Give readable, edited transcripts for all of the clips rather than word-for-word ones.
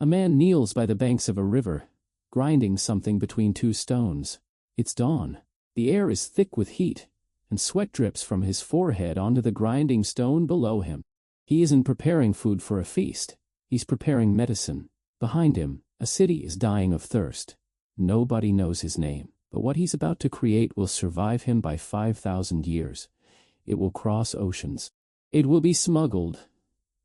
A man kneels by the banks of a river, grinding something between two stones. It's dawn. The air is thick with heat, and sweat drips from his forehead onto the grinding stone below him. He isn't preparing food for a feast. He's preparing medicine. Behind him, a city is dying of thirst. Nobody knows his name, but what he's about to create will survive him by 5,000 years. It will cross oceans. It will be smuggled,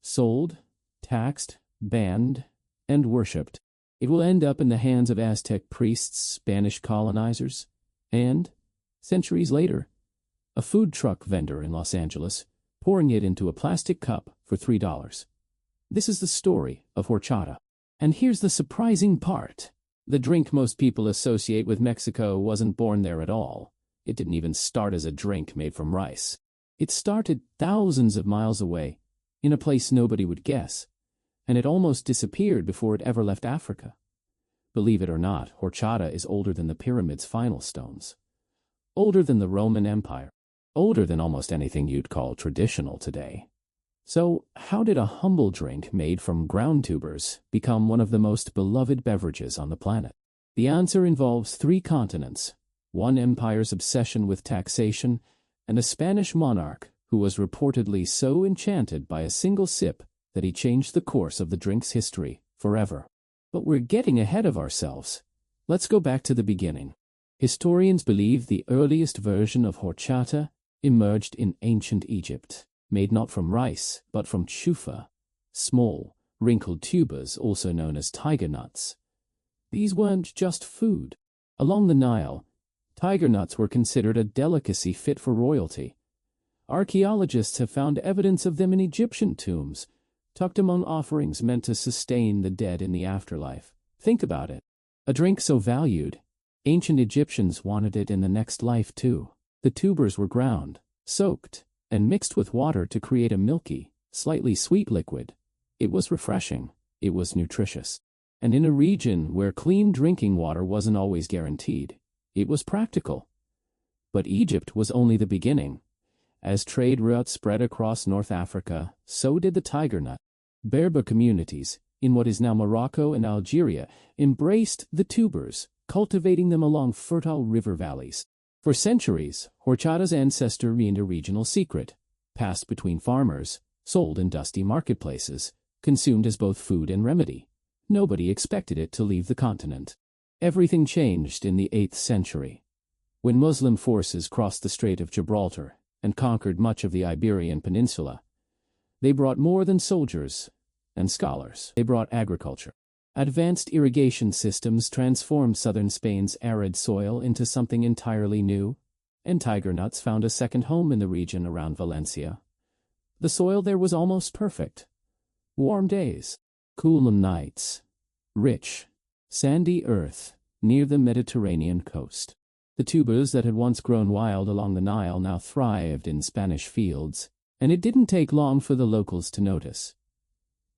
sold, taxed, banned, and worshipped. It will end up in the hands of Aztec priests, Spanish colonizers, and, centuries later, a food truck vendor in Los Angeles, pouring it into a plastic cup for $3. This is the story of horchata. And here's the surprising part. The drink most people associate with Mexico wasn't born there at all. It didn't even start as a drink made from rice. It started thousands of miles away, in a place nobody would guess, and it almost disappeared before it ever left Africa. Believe it or not, horchata is older than the pyramid's final stones. Older than the Roman Empire. Older than almost anything you'd call traditional today. So, how did a humble drink made from ground tubers become one of the most beloved beverages on the planet? The answer involves 3 continents, one empire's obsession with taxation, and a Spanish monarch who was reportedly so enchanted by a single sip that he changed the course of the drink's history forever. But we're getting ahead of ourselves. Let's go back to the beginning. Historians believe the earliest version of horchata emerged in ancient Egypt, made not from rice, but from chufa, small, wrinkled tubers also known as tiger nuts. These weren't just food. Along the Nile, tiger nuts were considered a delicacy fit for royalty. Archaeologists have found evidence of them in Egyptian tombs, tucked among offerings meant to sustain the dead in the afterlife. Think about it. A drink so valued, ancient Egyptians wanted it in the next life too. The tubers were ground, soaked, and mixed with water to create a milky, slightly sweet liquid. It was refreshing. It was nutritious. And in a region where clean drinking water wasn't always guaranteed, it was practical. But Egypt was only the beginning. As trade routes spread across North Africa, so did the tiger nut. Berber communities, in what is now Morocco and Algeria, embraced the tubers, cultivating them along fertile river valleys. For centuries, horchata's ancestor remained a regional secret, passed between farmers, sold in dusty marketplaces, consumed as both food and remedy. Nobody expected it to leave the continent. Everything changed in the 8th century, when Muslim forces crossed the Strait of Gibraltar and conquered much of the Iberian Peninsula. They brought more than soldiers and scholars. They brought agriculture. Advanced irrigation systems transformed southern Spain's arid soil into something entirely new, and tiger nuts found a second home in the region around Valencia. The soil there was almost perfect. Warm days, cool nights, rich, sandy earth near the Mediterranean coast. The tubers that had once grown wild along the Nile now thrived in Spanish fields, and it didn't take long for the locals to notice.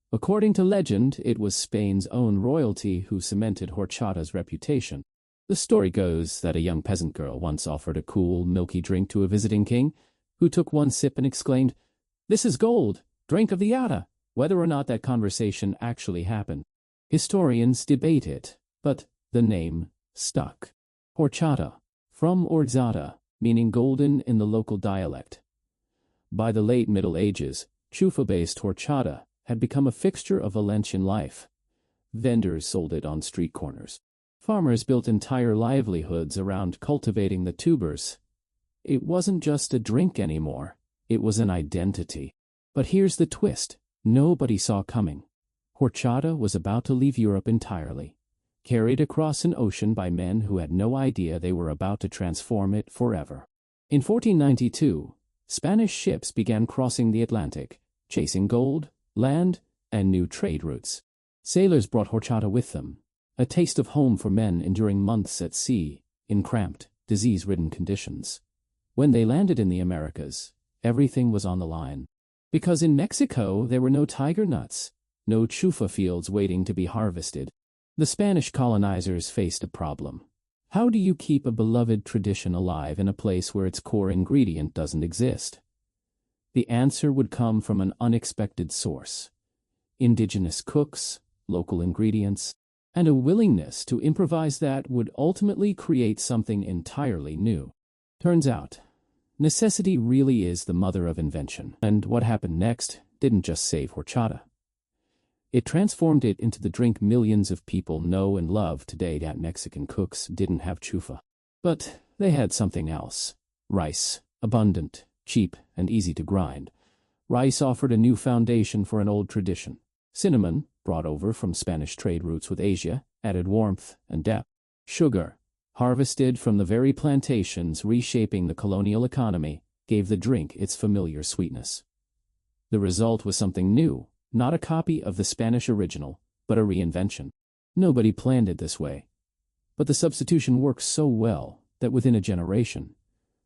According to legend, it was Spain's own royalty who cemented horchata's reputation. The story goes that a young peasant girl once offered a cool, milky drink to a visiting king, who took one sip and exclaimed, "This is gold, drink of the Ada." Whether or not that conversation actually happened, historians debate it, but the name stuck. Horchata, from orzata, meaning golden in the local dialect. By the late Middle Ages, chufa-based horchata had become a fixture of Valencian life. Vendors sold it on street corners. Farmers built entire livelihoods around cultivating the tubers. It wasn't just a drink anymore, it was an identity. But here's the twist nobody saw coming. Horchata was about to leave Europe entirely, carried across an ocean by men who had no idea they were about to transform it forever. In 1492, Spanish ships began crossing the Atlantic, chasing gold, land, and new trade routes. Sailors brought horchata with them, a taste of home for men enduring months at sea, in cramped, disease-ridden conditions. When they landed in the Americas, everything was on the line. Because in Mexico there were no tiger nuts, no chufa fields waiting to be harvested. The Spanish colonizers faced a problem. How do you keep a beloved tradition alive in a place where its core ingredient doesn't exist? The answer would come from an unexpected source: indigenous cooks, local ingredients, and a willingness to improvise that would ultimately create something entirely new. Turns out, necessity really is the mother of invention, and what happened next didn't just save horchata. It transformed it into the drink millions of people know and love today. That Mexican cooks didn't have chufa, but they had something else. Rice, abundant, cheap, and easy to grind. Rice offered a new foundation for an old tradition. Cinnamon, brought over from Spanish trade routes with Asia, added warmth and depth. Sugar, harvested from the very plantations reshaping the colonial economy, gave the drink its familiar sweetness. The result was something new, not a copy of the Spanish original, but a reinvention. Nobody planned it this way. But the substitution worked so well that within a generation,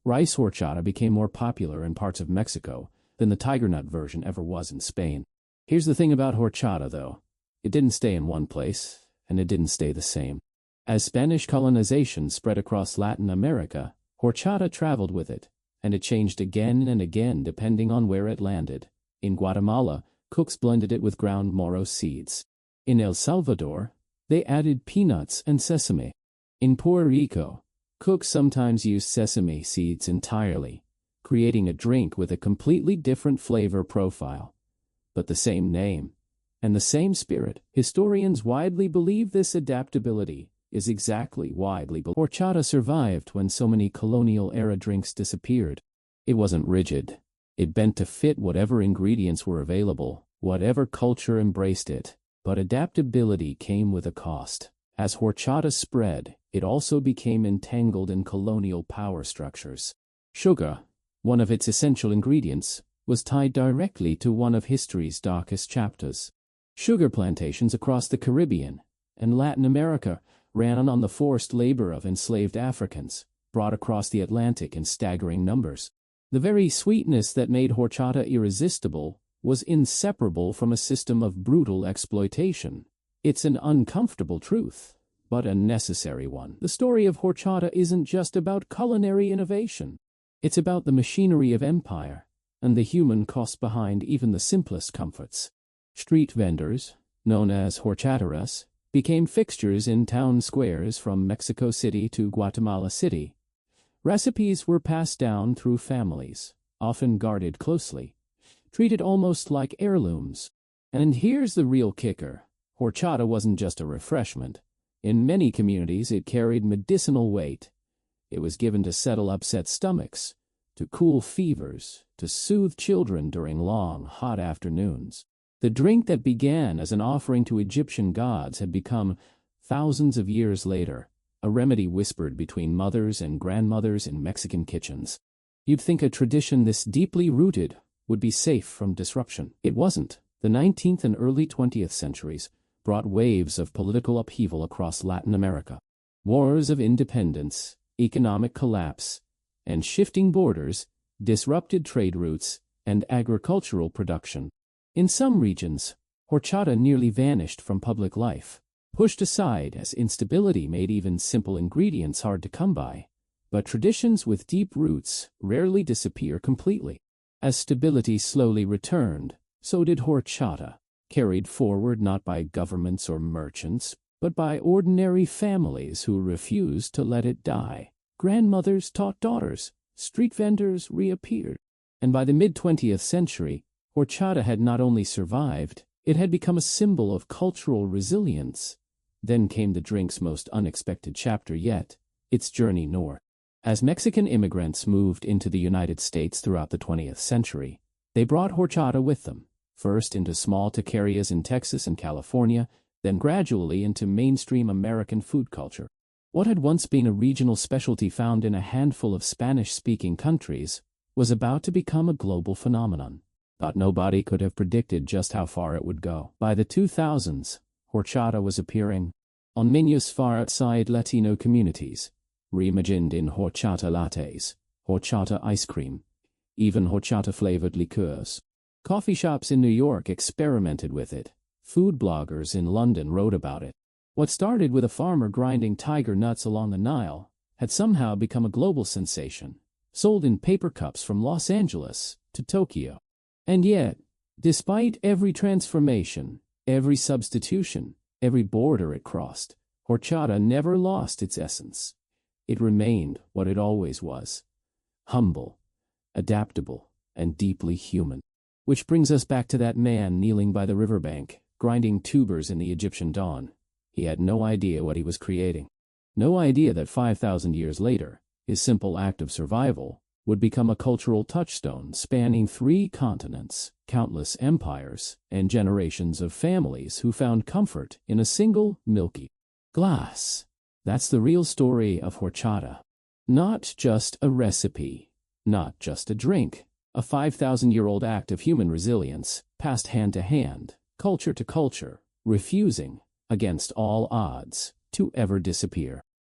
rice horchata became more popular in parts of Mexico than the tiger nut version ever was in Spain. Here's the thing about horchata, though. It didn't stay in one place, and it didn't stay the same. As Spanish colonization spread across Latin America, horchata traveled with it, and it changed again and again depending on where it landed. In Guatemala, cooks blended it with ground moro seeds. In El Salvador, they added peanuts and sesame. In Puerto Rico, cooks sometimes used sesame seeds entirely, creating a drink with a completely different flavor profile. But the same name, and the same spirit. Historians widely believe this adaptability is exactly widely believed. Horchata survived when so many colonial-era drinks disappeared. It wasn't rigid. It bent to fit whatever ingredients were available, whatever culture embraced it. But adaptability came with a cost. As horchata spread, it also became entangled in colonial power structures. Sugar, one of its essential ingredients, was tied directly to one of history's darkest chapters. Sugar plantations across the Caribbean and Latin America ran on the forced labor of enslaved Africans, brought across the Atlantic in staggering numbers. The very sweetness that made horchata irresistible was inseparable from a system of brutal exploitation. It's an uncomfortable truth, but a necessary one. The story of horchata isn't just about culinary innovation. It's about the machinery of empire and the human cost behind even the simplest comforts. Street vendors, known as horchateras, became fixtures in town squares from Mexico City to Guatemala City. Recipes were passed down through families, often guarded closely, treated almost like heirlooms. And here's the real kicker. Horchata wasn't just a refreshment. In many communities it carried medicinal weight. It was given to settle upset stomachs, to cool fevers, to soothe children during long, hot afternoons. The drink that began as an offering to Egyptian gods had become, thousands of years later, a remedy whispered between mothers and grandmothers in Mexican kitchens. You'd think a tradition this deeply rooted would be safe from disruption. It wasn't. The 19th and early 20th centuries brought waves of political upheaval across Latin America. Wars of independence, economic collapse, and shifting borders disrupted trade routes and agricultural production. In some regions, horchata nearly vanished from public life, pushed aside as instability made even simple ingredients hard to come by. But traditions with deep roots rarely disappear completely. As stability slowly returned, so did horchata, carried forward not by governments or merchants, but by ordinary families who refused to let it die. Grandmothers taught daughters, street vendors reappeared. And by the mid-20th century, horchata had not only survived, it had become a symbol of cultural resilience. Then came the drink's most unexpected chapter yet, its journey north. As Mexican immigrants moved into the United States throughout the 20th century, they brought horchata with them, first into small taquerias in Texas and California, then gradually into mainstream American food culture. What had once been a regional specialty found in a handful of Spanish-speaking countries was about to become a global phenomenon. But nobody could have predicted just how far it would go. By the 2000s, horchata was appearing on menus far outside Latino communities, reimagined in horchata lattes, horchata ice cream, even horchata-flavored liqueurs. Coffee shops in New York experimented with it. Food bloggers in London wrote about it. What started with a farmer grinding tiger nuts along the Nile had somehow become a global sensation, sold in paper cups from Los Angeles to Tokyo. And yet, despite every transformation, every substitution, Every border it crossed, horchata never lost its essence. It remained what it always was: humble, adaptable, and deeply human. Which brings us back to that man kneeling by the riverbank, grinding tubers in the Egyptian dawn. He had no idea what he was creating. No idea that 5,000 years later, his simple act of survival would become a cultural touchstone spanning 3 continents, countless empires, and generations of families who found comfort in a single milky glass. That's the real story of horchata. Not just a recipe, not just a drink, a 5,000-year-old act of human resilience, passed hand to hand, culture to culture, refusing, against all odds, to ever disappear.